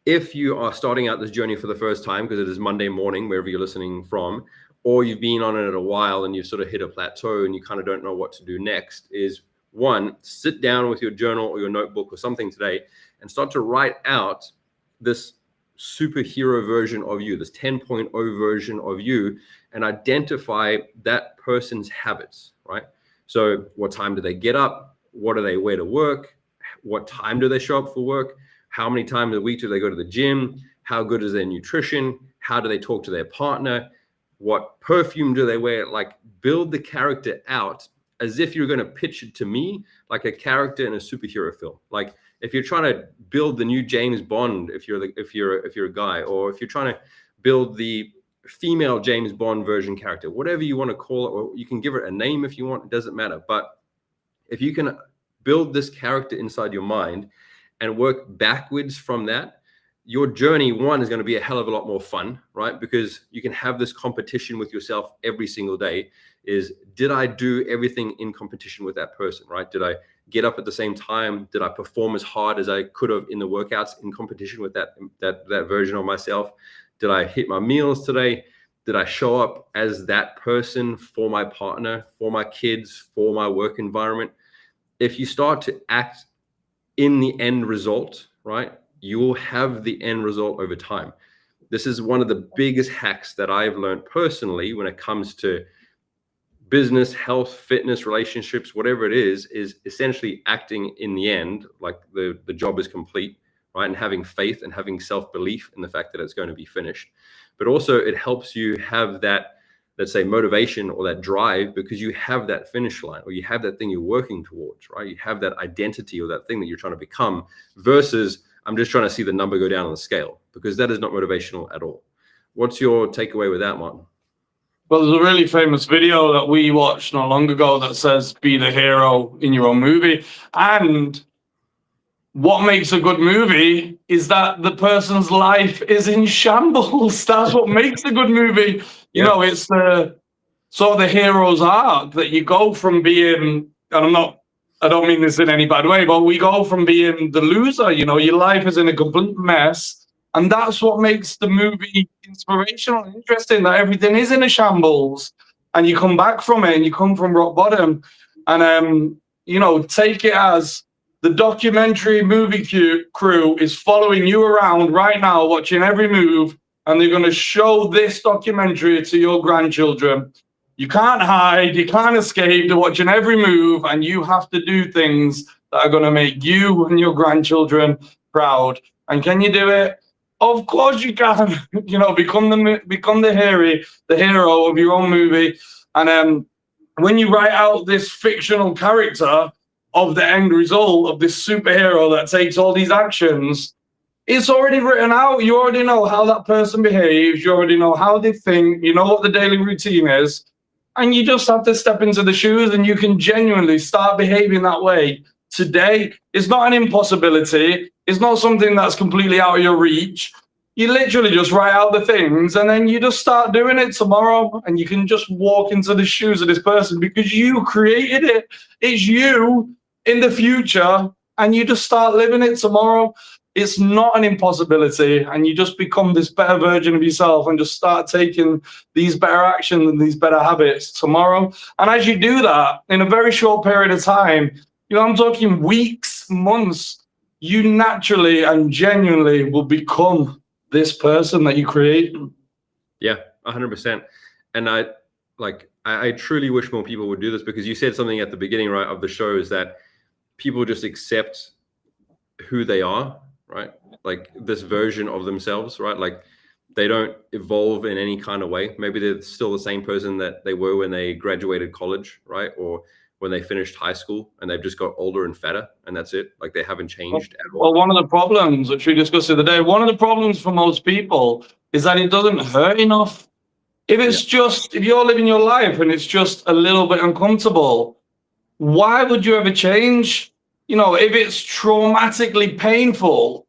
if you are starting out this journey for the first time, because it is Monday morning, wherever you're listening from, or you've been on it a while and you've sort of hit a plateau and you kind of don't know what to do next, is one, sit down with your journal or your notebook or something today and start to write out this superhero version of you, this 10.0 version of you, and identify that person's habits, right? So what time do they get up? What do they wear to work? What time do they show up for work? How many times a week do they go to the gym? How good is their nutrition? How do they talk to their partner? What perfume do they wear? Like, build the character out as if you're going to pitch it to me like a character in a superhero film. Like, if you're trying to build the new James Bond, if you're a guy, or if you're trying to build the female James Bond version character, whatever you want to call it, or you can give it a name if you want, it doesn't matter. But if you can build this character inside your mind and work backwards from that, your journey, one, is going to be a hell of a lot more fun, right? Because you can have this competition with yourself every single day. Is, did I do everything in competition with that person, right? Did I get up at the same time? Did I perform as hard as I could have in the workouts in competition with that version of myself? Did I hit my meals today? Did I show up as that person for my partner, for my kids, for my work environment? If you start to act in the end result, right, you will have the end result over time. this is one of the biggest hacks that I've learned personally when it comes to business, health, fitness, relationships, whatever it is essentially acting in the end like the job is complete, right? And having faith and having self-belief in the fact that it's going to be finished. But also it helps you have that, let's say, motivation or that drive, because you have that finish line, or you have that thing you're working towards, right? You have that identity or that thing that you're trying to become, versus I'm just trying to see the number go down on the scale, because that is not motivational at all. What's your takeaway with that, Martin? Well, there's a really famous video that we watched not long ago that says, be the hero in your own movie. And what makes a good movie is that the person's life is in shambles. That's what makes a good movie. You know, it's the hero's arc that you go from being, and I don't mean this in any bad way, but we go from being the loser, you know, your life is in a complete mess. And that's what makes the movie inspirational and interesting, that everything is in a shambles and you come back from it and you come from rock bottom. And, you know, take it as the documentary movie crew is following you around right now, watching every move, and they're going to show this documentary to your grandchildren. You can't hide, you can't escape. They're watching every move, and you have to do things that are going to make you and your grandchildren proud. And can you do it? Of course you can. You know, become the hero of your own movie. And when you write out this fictional character of the end result of this superhero that takes all these actions, it's already written out. You already know how that person behaves. You already know how they think. You know what the daily routine is. And you just have to step into the shoes, and you can genuinely start behaving that way today. It's not an impossibility. It's not something that's completely out of your reach. You literally just write out the things, and then you just start doing it tomorrow, and you can just walk into the shoes of this person because you created it. It's you in the future, and you just start living it tomorrow. It's not an impossibility, and you just become this better version of yourself and just start taking these better actions and these better habits tomorrow. And as you do that in a very short period of time, you know, I'm talking weeks, months, you naturally and genuinely will become this person that you create. Yeah, 100%. And I truly wish more people would do this, because you said something at the beginning, right, of the show, is that people just accept who they are, right? Like this version of themselves, right? Like they don't evolve in any kind of way. Maybe they're still the same person that they were when they graduated college, right? Or when they finished high school, and they've just got older and fatter, and that's it. Like they haven't changed at all. Well, one of the problems, which we discussed the other day, one of the problems for most people is that it doesn't hurt enough. If it's just, if you're living your life and it's just a little bit uncomfortable, why would you ever change? You know, if it's traumatically painful,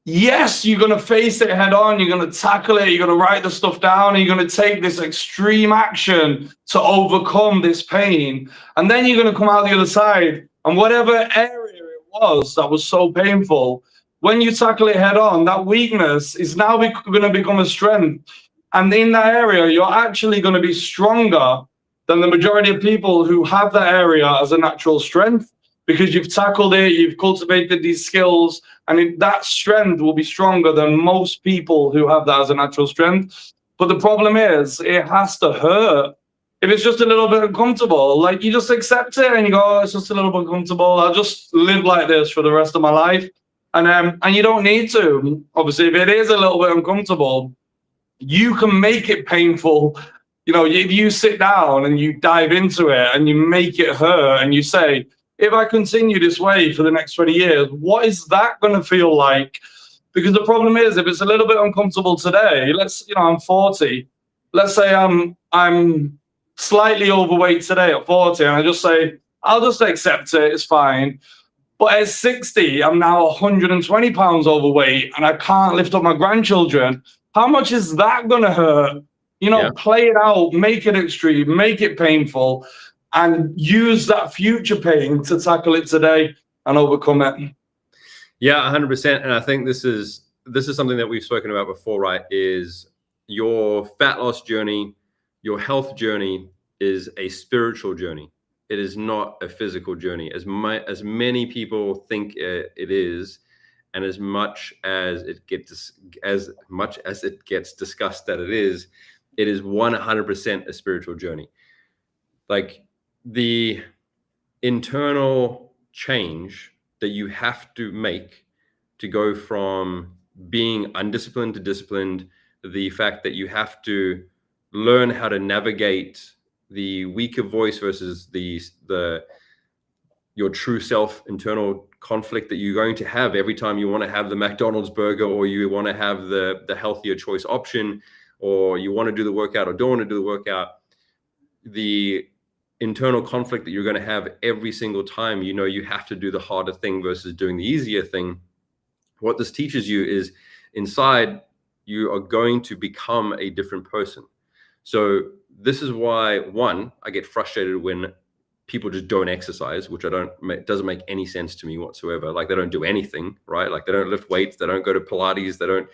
yes, you're going to face it head on. You're going to tackle it. You're going to write the stuff down. And you're going to take this extreme action to overcome this pain. And then you're going to come out the other side. And whatever area it was that was so painful, when you tackle it head on, that weakness is now going to become a strength. And in that area, you're actually going to be stronger than the majority of people who have that area as a natural strength, because you've tackled it, you've cultivated these skills, and that strength will be stronger than most people who have that as a natural strength. But the problem is, it has to hurt. If it's just a little bit uncomfortable, like you just accept it and you go, oh, it's just a little bit uncomfortable. I'll just live like this for the rest of my life. And you don't need to. Obviously, if it is a little bit uncomfortable, you can make it painful. You know, if you sit down and you dive into it and you make it hurt and you say, if I continue this way for the next 20 years, what is that going to feel like? Because the problem is, if it's a little bit uncomfortable today, I'm 40. Let's say I'm slightly overweight today at 40, and I just say, I'll just accept it, it's fine. But at 60, I'm now 120 pounds overweight, and I can't lift up my grandchildren. How much is that going to hurt? You know, Play it out, make it extreme, make it painful, and use that future pain to tackle it today and overcome it. Yeah, 100%. And I think this is something that we've spoken about before, right? Is your fat loss journey, your health journey is a spiritual journey. It is not a physical journey. As many people think it is, And as much as it gets discussed that it is 100% a spiritual journey. Like the internal change that you have to make to go from being undisciplined to disciplined, the fact that you have to learn how to navigate the weaker voice versus your true self internal conflict that you're going to have every time you want to have the McDonald's burger, or you want to have the healthier choice option, or you want to do the workout or don't want to do the workout. The internal conflict that you're going to have every single time you have to do the harder thing versus doing the easier thing. What this teaches you is inside you are going to become a different person. So this is why, one, I get frustrated when people just don't exercise, which it doesn't make any sense to me whatsoever. Like they don't do anything, right? Like they don't lift weights, they don't go to Pilates, they don't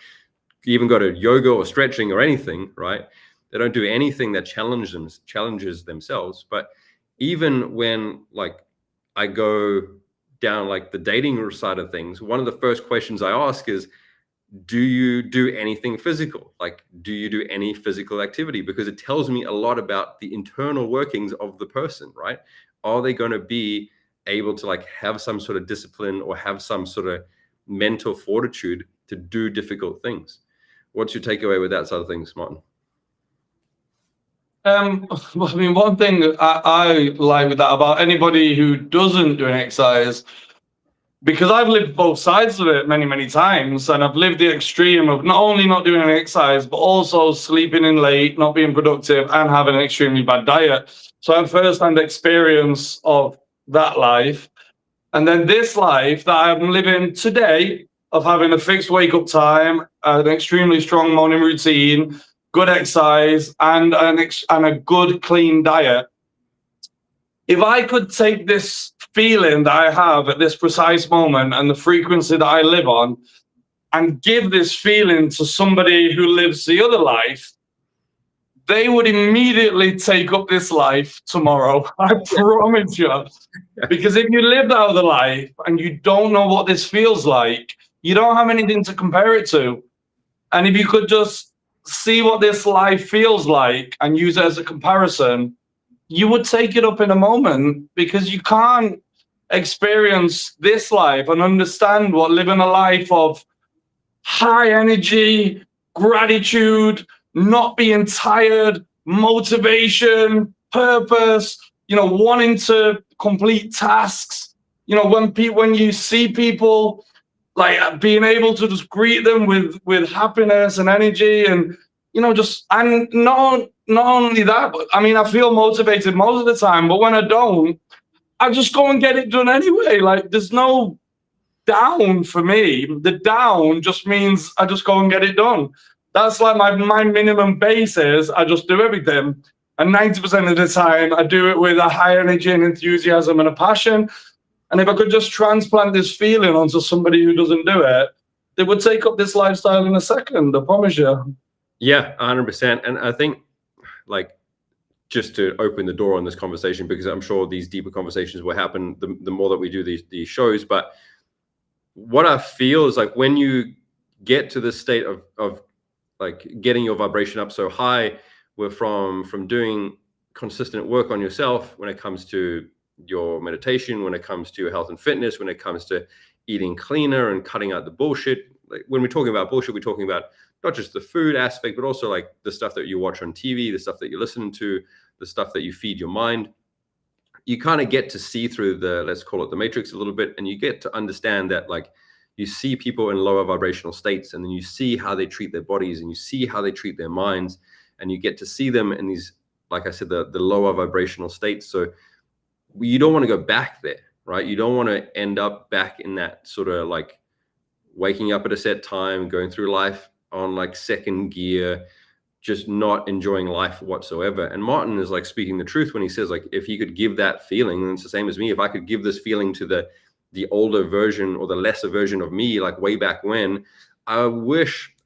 even go to yoga or stretching or anything, right? They don't do anything that challenges themselves. But even when like I go down like the dating side of things, one of the first questions I ask is, do you do anything physical? Like, do you do any physical activity? Because it tells me a lot about the internal workings of the person, right? Are they going to be able to like have some sort of discipline or have some sort of mental fortitude to do difficult things? What's your takeaway with that side of things, Martin? I mean, one thing I like with that about anybody who doesn't do an exercise, because I've lived both sides of it many, many times, and I've lived the extreme of not only not doing an exercise, but also sleeping in late, not being productive, and having an extremely bad diet. So I have first-hand experience of that life. And then this life that I'm living today, of having a fixed wake-up time, an extremely strong morning routine, good exercise, and a good, clean diet. If I could take this feeling that I have at this precise moment and the frequency that I live on and give this feeling to somebody who lives the other life, they would immediately take up this life tomorrow. I promise you. Because if you live that other life and you don't know what this feels like, you don't have anything to compare it to. And if you could just see what this life feels like and use it as a comparison, you would take it up in a moment, because you can't experience this life and understand what living a life of high energy, gratitude, not being tired, motivation, purpose, wanting to complete tasks. When you see people, like being able to just greet them with happiness and energy, and and not only that, but I mean, I feel motivated most of the time, but when I don't, I just go and get it done anyway. Like there's no down for me. The down just means I just go and get it done. That's like my minimum base is I just do everything. And 90% of the time I do it with a high energy and enthusiasm and a passion. And if I could just transplant this feeling onto somebody who doesn't do it, they would take up this lifestyle in a second, I promise you. Yeah, 100%. And I think, like, just to open the door on this conversation, because I'm sure these deeper conversations will happen the more that we do these shows. But what I feel is like when you get to this state of like getting your vibration up so high, we're from doing consistent work on yourself when it comes to your meditation, when it comes to your health and fitness, when it comes to eating cleaner and cutting out the bullshit. Like when we're talking about bullshit, we're talking about not just the food aspect, but also like the stuff that you watch on TV, the stuff that you're listening to, the stuff that you feed your mind. You kind of get to see through the, let's call it the matrix a little bit, and you get to understand that like you see people in lower vibrational states, and then you see how they treat their bodies, and you see how they treat their minds, and you get to see them in these, like I said, the lower vibrational states. So you don't want to go back there, right? You don't want to end up back in that sort of like waking up at a set time, going through life on like second gear, just not enjoying life whatsoever. And Martin is like speaking the truth when he says like, if he could give that feeling, and it's the same as me, if I could give this feeling to the older version or the lesser version of me, like way back when, I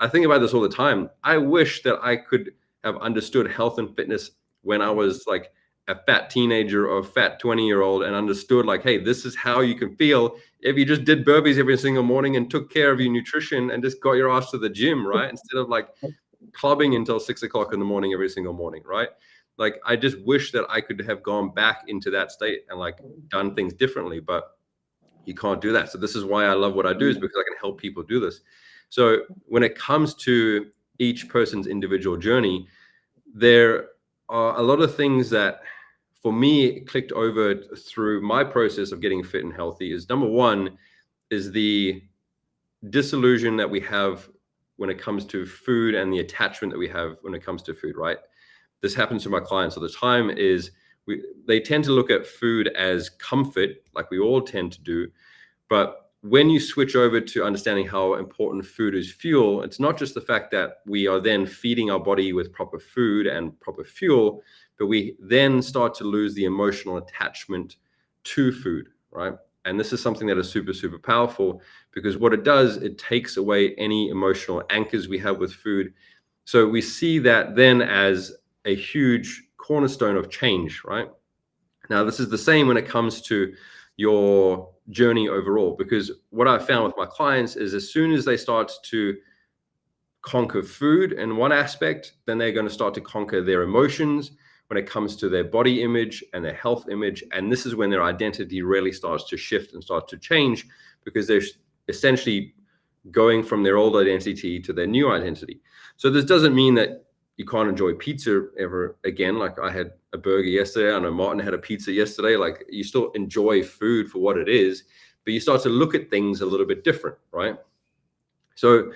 think about this all the time. I wish that I could have understood health and fitness when I was like a fat teenager or a fat 20-year-old and understood like, hey, this is how you can feel if you just did burpees every single morning and took care of your nutrition and just got your ass to the gym, right? Instead of like clubbing until 6 o'clock in the morning every single morning, right? Like, I just wish that I could have gone back into that state and like done things differently, but you can't do that. So this is why I love what I do, is because I can help people do this. So when it comes to each person's individual journey, there are a lot of things that for me clicked over through my process of getting fit and healthy. Is number one is the disillusion that we have when it comes to food and the attachment that we have when it comes to food, right? This happens to my clients all the time. Is they tend to look at food as comfort, like we all tend to do. But when you switch over to understanding how important food is fuel, it's not just the fact that we are then feeding our body with proper food and proper fuel, but we then start to lose the emotional attachment to food, right? And this is something that is super, super powerful, because what it does, it takes away any emotional anchors we have with food. So we see that then as a huge cornerstone of change, right? Now, this is the same when it comes to your journey overall, because what I've found with my clients is as soon as they start to conquer food in one aspect, then they're going to start to conquer their emotions when it comes to their body image and their health image. And this is when their identity really starts to shift and start to change, because they're essentially going from their old identity to their new identity. So this doesn't mean that you can't enjoy pizza ever again. Like, I had a burger yesterday. I know Martin had a pizza yesterday. Like, you still enjoy food for what it is, but you start to look at things a little bit different, right? So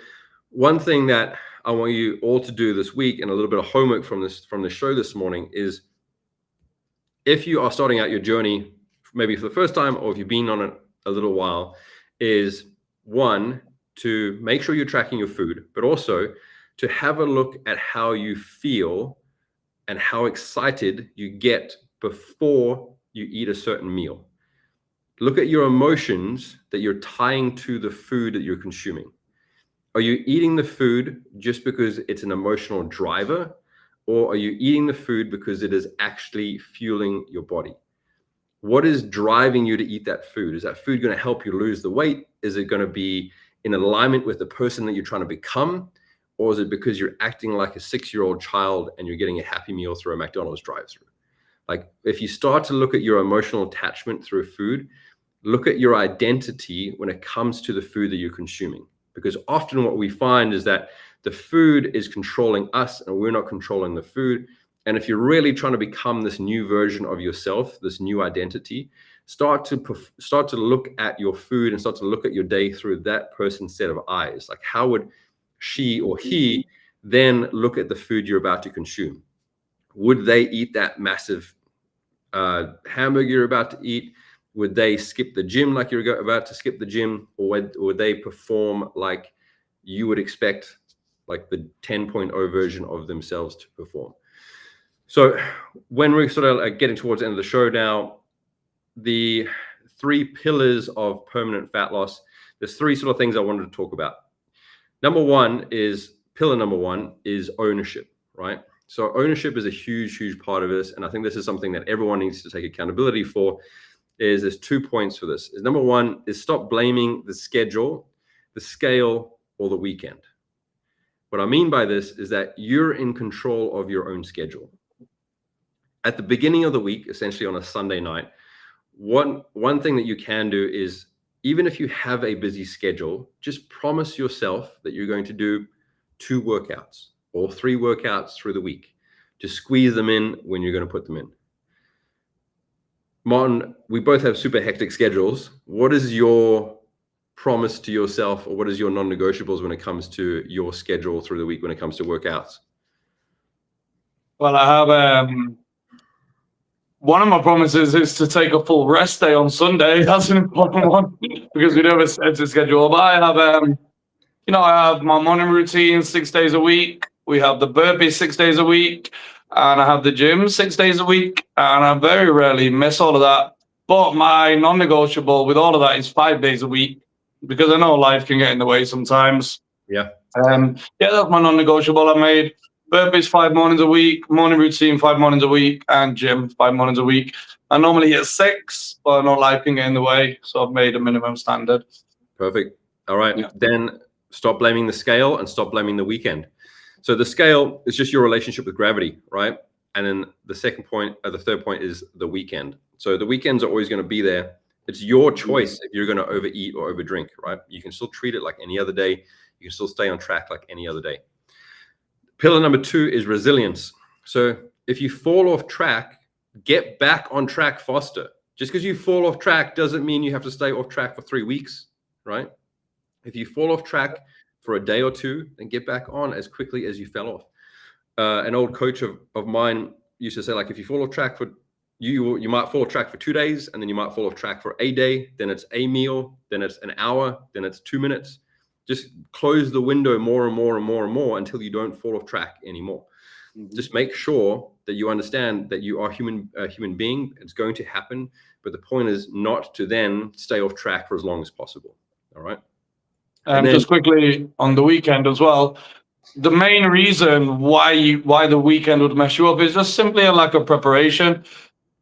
one thing that I want you all to do this week, and a little bit of homework from the show this morning, is if you are starting out your journey, maybe for the first time, or if you've been on it a little while, is one, to make sure you're tracking your food, but also to have a look at how you feel and how excited you get before you eat a certain meal. Look at your emotions that you're tying to the food that you're consuming. Are you eating the food just because it's an emotional driver, or are you eating the food because it is actually fueling your body? What is driving you to eat that food? Is that food going to help you lose the weight? Is it going to be in alignment with the person that you're trying to become? Or is it because you're acting like a 6-year-old child and you're getting a Happy Meal through a McDonald's drive-through? Like, if you start to look at your emotional attachment through food, look at your identity when it comes to the food that you're consuming. Because often what we find is that the food is controlling us and we're not controlling the food. And if you're really trying to become this new version of yourself, this new identity, start to look at your food and start to look at your day through that person's set of eyes. Like, how would she or he then look at the food you're about to consume? Would they eat that massive hamburger you're about to eat? Would they skip the gym like you're about to skip the gym? Or would they perform like you would expect, like the 10.0 version of themselves to perform? So when we're sort of getting towards the end of the show now, the 3 pillars of permanent fat loss, there's 3 sort of things I wanted to talk about. Pillar number one is ownership, right? So ownership is a huge, huge part of this. And I think this is something that everyone needs to take accountability for. There's 2 points for this. Number one is stop blaming the schedule, the scale, or the weekend. What I mean by this is that you're in control of your own schedule. At the beginning of the week, essentially on a Sunday night, one thing that you can do is, even if you have a busy schedule, just promise yourself that you're going to do 2 workouts or 3 workouts through the week. Just squeeze them in when you're going to put them in. Martin, we both have super hectic schedules. What is your promise to yourself, or what is your non-negotiables when it comes to your schedule through the week when it comes to workouts? Well, I have one of my promises is to take a full rest day on Sunday. That's an important one because we don't have a set schedule. But I have, I have my morning routine 6 days a week. We have the burpees 6 days a week, and I have the gym 6 days a week. And I very rarely miss all of that. But my non-negotiable with all of that is 5 days a week, because I know life can get in the way sometimes. Yeah. That's my non-negotiable I made. burpees 5 mornings a week, morning routine 5 mornings a week, and gym 5 mornings a week. I normally hit 6, but no life can get in the way, so I've made a minimum standard. Perfect. All right. Then stop blaming the scale and stop blaming the weekend. So the scale is just your relationship with gravity, right? And then the third point is the weekend. So the weekends are always going to be there. It's your choice if you're going to overeat or overdrink, right? You can still treat it like any other day. You can still stay on track like any other day. Pillar number 2 is resilience. So if you fall off track, get back on track faster. Just because you fall off track doesn't mean you have to stay off track for 3 weeks, right? If you fall off track for a day or two, then get back on as quickly as you fell off. An old coach of mine used to say, like, if you fall off track for you might fall off track for 2 days, and then you might fall off track for a day, then it's a meal, then it's an hour, then it's 2 minutes. Just close the window more and more and more and more until you don't fall off track anymore. Just make sure that you understand that you are a human being. It's going to happen, but the point is not to then stay off track for as long as possible. All right. And just quickly on the weekend as well, the main reason why the weekend would mess you up is just simply a lack of preparation.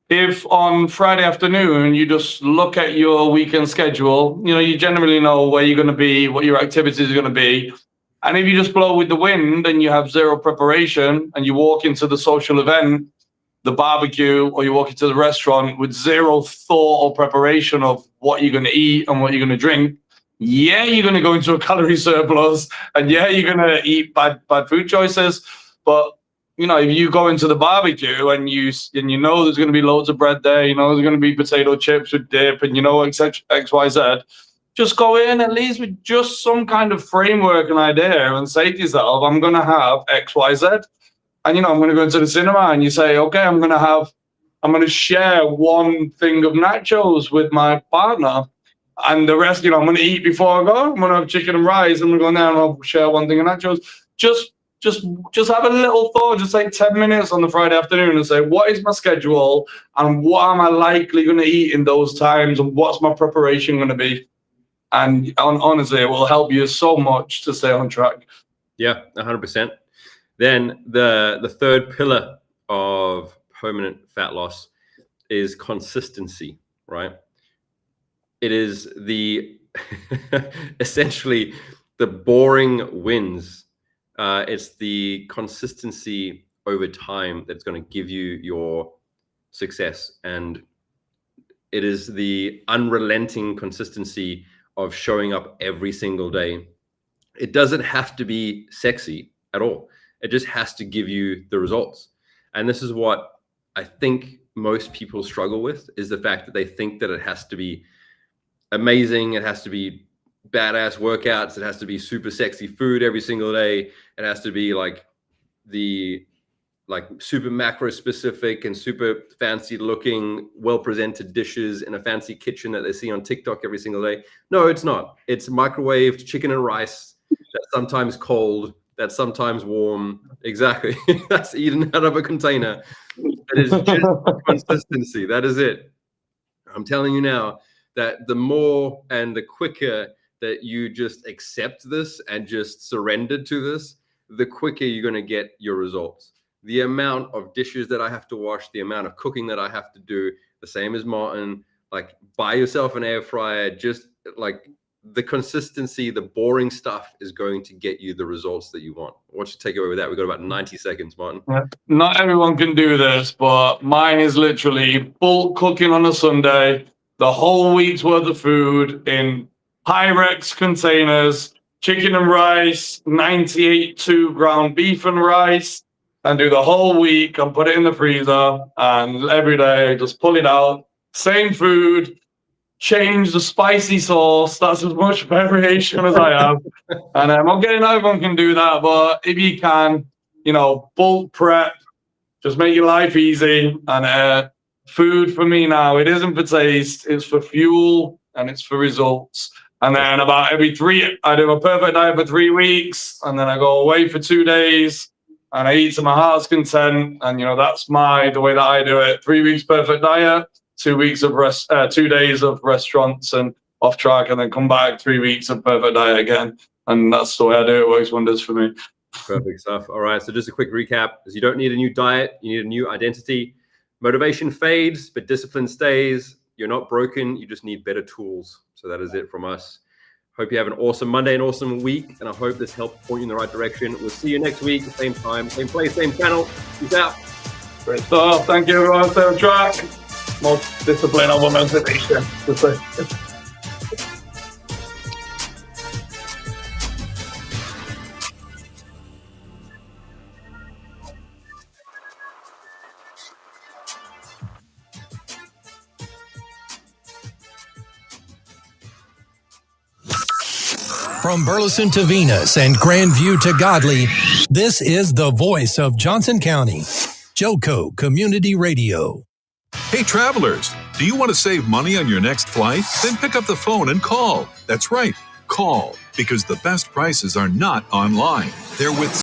If on Friday afternoon you just look at your weekend schedule, you generally know where you're going to be, what your activities are going to be. And if you just blow with the wind and you have zero preparation and you walk into the social event, the barbecue, or you walk into the restaurant with zero thought or preparation of what you're going to eat and what you're going to drink, you're going to go into a calorie surplus, and you're going to eat bad food choices. But if you go into the barbecue and you know there's going to be loads of bread there, there's going to be potato chips with dip, and X, Y, Z, just go in at least with just some kind of framework and idea, and say to yourself, I'm going to have X, Y, Z, and I'm going to go into the cinema, and you say, okay, I'm going to share one thing of nachos with my partner. And the rest, I'm going to eat before I go. I'm going to have chicken and rice. I'm going to go down and I'll share one thing of nachos. Just have a little thought. Just take 10 minutes on the Friday afternoon and say, what is my schedule and what am I likely going to eat in those times, and what's my preparation going to be? And honestly, it will help you so much to stay on track. Yeah, 100%. Then the third pillar of permanent fat loss is consistency, right? It is essentially the boring wins. It's the consistency over time that's going to give you your success. And it is the unrelenting consistency of showing up every single day. It doesn't have to be sexy at all. It just has to give you the results. And this is what I think most people struggle with, is the fact that they think that it has to be amazing. It has to be badass workouts. It has to be super sexy food every single day. It has to be like super macro specific and super fancy looking, well-presented dishes in a fancy kitchen that they see on TikTok every single day. No, it's not. It's microwaved chicken and rice that's sometimes cold, that's sometimes warm. Exactly. That's eaten out of a container. That is just consistency. That is it. I'm telling you now that the more and the quicker that you just accept this and just surrender to this, the quicker you're going to get your results. The amount of dishes that I have to wash, the amount of cooking that I have to do, the same as Martin, like buy yourself an air fryer, just like the consistency, the boring stuff is going to get you the results that you want. What's your takeaway with that? We've got about 90 seconds, Martin. Not everyone can do this, but mine is literally bulk cooking on a Sunday, the whole week's worth of food in Pyrex containers, chicken and rice, 98.2 ground beef and rice, and do the whole week and put it in the freezer, and every day just pull it out. Same food, change the spicy sauce. That's as much variation as I have. And I'm not getting everyone can do that, but if you can, bulk prep, just make your life easy. And food for me now, it isn't for taste, it's for fuel and it's for results. And then about every 3, I do a perfect diet for 3 weeks, and then I go away for 2 days and I eat to my heart's content. And, that's the way that I do it. 3 weeks perfect diet, 2 weeks of 2 days of restaurants and off track, and then come back 3 weeks of perfect diet again. And that's the way I do it. It works wonders for me. Perfect stuff. All right. So just a quick recap is you don't need a new diet. You need a new identity. Motivation fades, but discipline stays. You're not broken. You just need better tools. So that is it from us. Hope you have an awesome Monday, an awesome week. And I hope this helped point you in the right direction. We'll see you next week, same time, same place, same channel. Peace out. Great stuff. Thank you, everyone. Stay on track. Most discipline over motivation. From Burleson to Venus and Grandview to Godley, this is the voice of Johnson County, Joco Community Radio. Hey, travelers, do you want to save money on your next flight? Then pick up the phone and call. That's right, call, because the best prices are not online. They're with